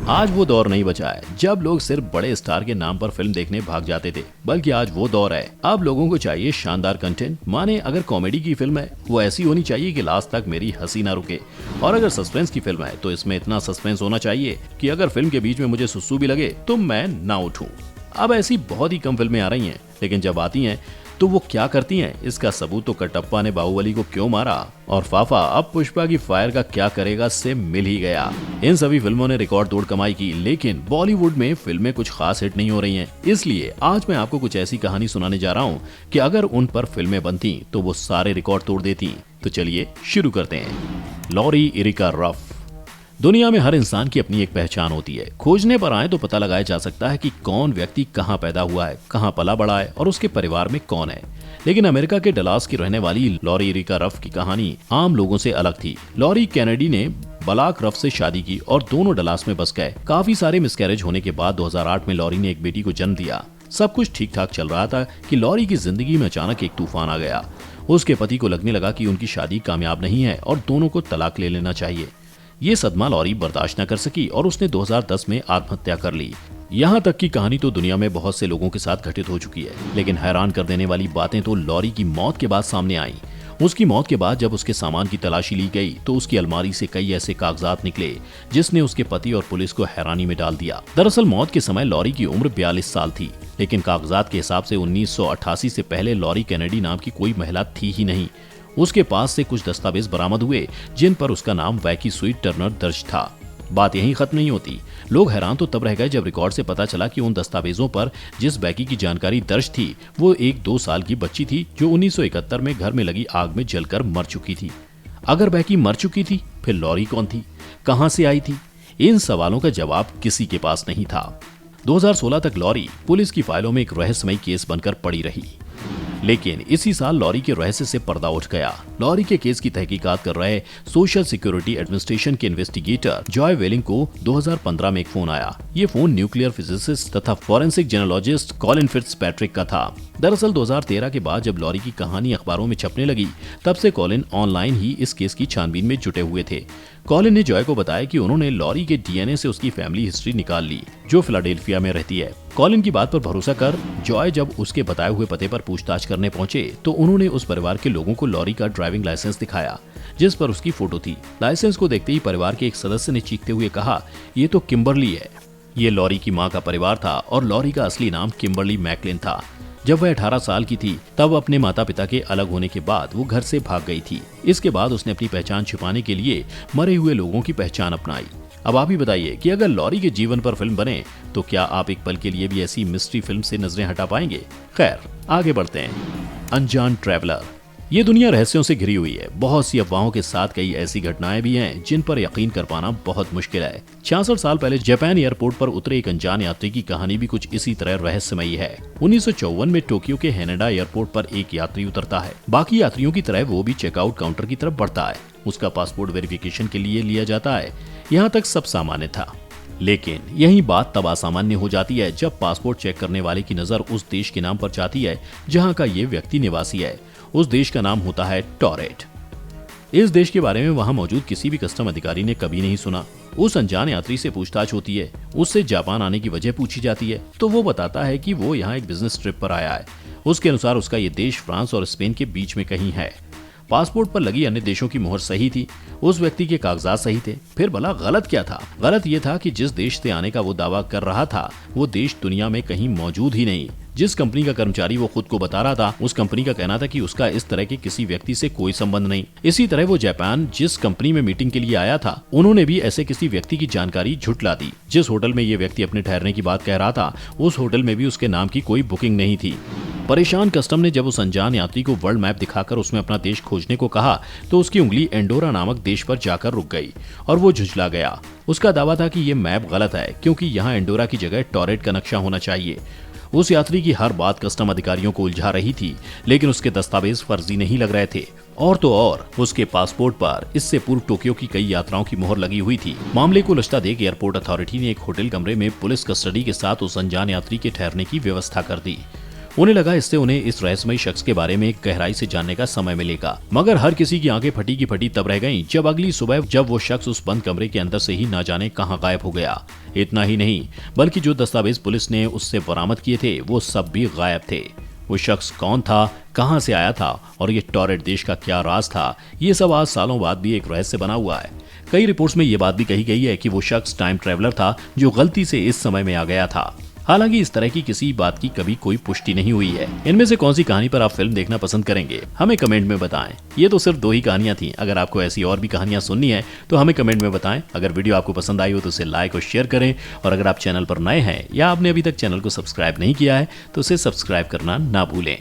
आज वो दौर नहीं बचा है जब लोग सिर्फ बड़े स्टार के नाम पर फिल्म देखने भाग जाते थे, बल्कि आज वो दौर है अब लोगों को चाहिए शानदार कंटेंट। माने अगर कॉमेडी की फिल्म है वो ऐसी होनी चाहिए कि लास्ट तक मेरी हंसी ना रुके, और अगर सस्पेंस की फिल्म है तो इसमें इतना सस्पेंस होना चाहिए कि अगर फिल्म के बीच में मुझे सुसु भी लगे तो मैं ना उठूं। अब ऐसी बहुत ही कम फिल्में आ रही हैं, लेकिन जब आती हैं तो वो क्या करती हैं इसका सबूत तो कटप्पा ने बाहुबली को क्यों मारा और फाफा अब पुष्पा की फायर का क्या करेगा से मिल ही गया। इन सभी फिल्मों ने रिकॉर्ड तोड़ कमाई की, लेकिन बॉलीवुड में फिल्में कुछ खास हिट नहीं हो रही हैं। इसलिए आज मैं आपको कुछ ऐसी कहानी सुनाने जा रहा हूँ कि अगर उन पर फिल्में बनती तो वो सारे रिकॉर्ड तोड़ देती। तो चलिए शुरू करते हैं। Lori Erica Ruff. दुनिया में हर इंसान की अपनी एक पहचान होती है। खोजने पर आए तो पता लगाया जा सकता है कि कौन व्यक्ति कहाँ पैदा हुआ है, कहाँ पला बड़ा है और उसके परिवार में कौन है। लेकिन अमेरिका के डलास की रहने वाली लॉरी इरिका रफ की कहानी आम लोगों से अलग थी। लॉरी कैनेडी ने बलाक रफ से शादी की और दोनों डलास में बस गए। काफी सारे मिसकैरेज होने के बाद 2008 में लॉरी ने एक बेटी को जन्म दिया। सब कुछ ठीक ठाक चल रहा था कि लॉरी की जिंदगी में अचानक एक तूफान आ गया। उसके पति को लगने लगा कि उनकी शादी कामयाब नहीं है और दोनों को तलाक ले लेना चाहिए। ये सदमा लॉरी बर्दाश्त न कर सकी और उसने 2010 में आत्महत्या कर ली। यहाँ तक की कहानी तो दुनिया में बहुत से लोगों के साथ घटित हो चुकी है, लेकिन हैरान कर देने वाली बातें तो लॉरी की मौत के बाद सामने आई। उसकी मौत के बाद जब उसके सामान की तलाशी ली गई तो उसकी अलमारी से कई ऐसे कागजात निकले जिसने उसके पति और पुलिस को हैरानी में डाल दिया। दरअसल मौत के समय लॉरी की उम्र 42 साल थी, लेकिन कागजात के हिसाब से 1988 से पहले लॉरी कैनेडी नाम की कोई महिला थी ही नहीं। उसके पास से कुछ दस्तावेज बरामद हुए जिन पर उसका नाम वैकी स्वीट टर्नर दर्ज था। बात यहीं खत्म नहीं होती। लोग हैरान तो तब रह गए जब रिकॉर्ड से पता चला कि उन दस्तावेजों पर जिस बैकी की जानकारी दर्ज थी वो एक 2 साल की बच्ची थी जो 1971 में घर में लगी आग में जलकर मर चुकी थी। अगर बैकी मर चुकी थी फिर लॉरी कौन थी, कहां से आई थी? इन सवालों का जवाब किसी के पास नहीं था। 2016 तक लॉरी पुलिस की फाइलों में एक रहस्यमयी केस बनकर पड़ी रही, लेकिन इसी साल लॉरी के रहस्य से पर्दा उठ गया। लॉरी के केस की तहकीकात कर रहे सोशल सिक्योरिटी एडमिनिस्ट्रेशन के इन्वेस्टिगेटर जॉय वेलिंग को 2015 में एक फोन आया। ये फोन न्यूक्लियर फिजिसिस्ट तथा फॉरेंसिक जेनोलॉजिस्ट कॉलिन फिट्जपैट्रिक का था। दरअसल 2013 के बाद जब लॉरी की कहानी अखबारों में छपने लगी तब से कॉलिन ऑनलाइन ही इस केस की छानबीन में जुटे हुए थे। कॉलिन ने जॉय को बताया कि उन्होंने लॉरी के डीएनए से उसकी फैमिली हिस्ट्री निकाल ली जो फिलाडेल्फिया में रहती है। कॉलिन की बात पर भरोसा कर जॉय जब उसके बताए हुए पते पर पूछताछ करने पहुंचे तो उन्होंने उस परिवार के लोगों को लॉरी का ड्राइविंग लाइसेंस दिखाया जिस पर उसकी फोटो थी। लाइसेंस को देखते ही परिवार के एक सदस्य ने चीखते हुए कहा, ये तो किम्बरली है। ये लॉरी की मां का परिवार था और लॉरी का असली नाम किम्बरली मैकलिन था। जब वह 18 साल की थी तब अपने माता पिता के अलग होने के बाद वो घर से भाग गई थी। इसके बाद उसने अपनी पहचान छिपाने के लिए मरे हुए लोगों की पहचान अपनाई। अब आप ही बताइए कि अगर लॉरी के जीवन पर फिल्म बने तो क्या आप एक पल के लिए भी ऐसी मिस्ट्री फिल्म से नजरें हटा पाएंगे? खैर आगे बढ़ते हैं। अनजान ट्रैवलर। ये दुनिया रहस्यों से घिरी हुई है। बहुत सी अफवाहों के साथ कई ऐसी घटनाएं भी हैं जिन पर यकीन कर पाना बहुत मुश्किल है। 66 साल पहले जापान एयरपोर्ट पर उतरे एक अनजान यात्री की कहानी भी कुछ इसी तरह रहस्यमयी है। 1954 में टोक्यो के हेनेडा एयरपोर्ट पर एक यात्री उतरता है। बाकी यात्रियों की तरह वो भी चेकआउट काउंटर की तरफ बढ़ता है। उसका पासपोर्ट वेरिफिकेशन के लिए लिया जाता है। यहाँ तक सब सामान्य था, लेकिन यही बात तब असामान्य हो जाती है जब पासपोर्ट चेक करने वाले की नजर उस देश के नाम पर जाती है जहाँ का ये व्यक्ति निवासी है। उस देश का नाम होता है टोरेट। इस देश के बारे में वहां मौजूद किसी भी कस्टम अधिकारी ने कभी नहीं सुना। उस अनजान यात्री से पूछताछ होती है। उससे जापान आने की वजह पूछी जाती है तो वो बताता है कि वो यहाँ एक बिजनेस ट्रिप पर आया है। उसके अनुसार उसका ये देश फ्रांस और स्पेन के बीच में कहीं है। पासपोर्ट पर लगी अन्य देशों की मोहर सही थी। उस व्यक्ति के कागजात सही थे। फिर भला गलत क्या था? गलत ये था कि जिस देश से आने का वो दावा कर रहा था वो देश दुनिया में कहीं मौजूद ही नहीं। जिस कंपनी का कर्मचारी वो खुद को बता रहा था उस कंपनी का कहना था कि उसका इस तरह के किसी व्यक्ति से कोई संबंध नहीं। इसी तरह वो जापान जिस कंपनी में मीटिंग के लिए आया था उन्होंने भी ऐसे किसी व्यक्ति की जानकारी झुठला दी। जिस होटल में ये व्यक्ति अपने ठहरने की बात कह रहा था उस होटल में भी उसके नाम की कोई बुकिंग नहीं थी। परेशान कस्टम ने जब उस अनजान यात्री को वर्ल्ड मैप दिखाकर उसमें अपना देश खोजने को कहा तो उसकी उंगली एंडोरा नामक देश पर जाकर रुक गई और वो झुंझला गया। उसका दावा था कि ये मैप गलत है क्योंकि यहाँ एंडोरा की जगह टोरेट का नक्शा होना चाहिए। उस यात्री की हर बात कस्टम अधिकारियों को उलझा रही थी, लेकिन उसके दस्तावेज फर्जी नहीं लग रहे थे। और तो और उसके पासपोर्ट पर इससे पूर्व टोक्यो की कई यात्राओं की मोहर लगी हुई थी। मामले को उलझता देख एयरपोर्ट अथॉरिटी ने एक होटल कमरे में पुलिस कस्टडी के साथ उस अनजान यात्री के ठहरने की व्यवस्था कर दी। उन्हें लगा इससे उन्हें इस रहस्यमयी शख्स के बारे में गहराई से जानने का समय मिलेगा, मगर हर किसी की आंखें फटी की फटी तब रह गईं जब अगली सुबह जब वो शख्स उस बंद कमरे के अंदर से ही ना जाने कहां गायब हो गया। इतना ही नहीं, बल्कि जो दस्तावेज पुलिस ने उससे बरामद किए थे वो सब भी गायब थे। वो शख्स कौन था, कहां से आया था और ये टॉरेट देश का क्या राज था, ये सब आज सालों बाद भी एक रहस्य बना हुआ है। कई रिपोर्ट्स में ये बात भी कही गई है कि वो शख्स टाइम ट्रेवलर था जो गलती से इस समय में आ गया था। हालांकि इस तरह की किसी बात की कभी कोई पुष्टि नहीं हुई है। इनमें से कौन सी कहानी पर आप फिल्म देखना पसंद करेंगे, हमें कमेंट में बताएं। ये तो सिर्फ 2 ही कहानियां थी। अगर आपको ऐसी और भी कहानियां सुननी है तो हमें कमेंट में बताएं। अगर वीडियो आपको पसंद आई हो तो उसे लाइक और शेयर करें, और अगर आप चैनल पर नए हैं या आपने अभी तक चैनल को सब्सक्राइब नहीं किया है तो उसे सब्सक्राइब करना ना भूलें।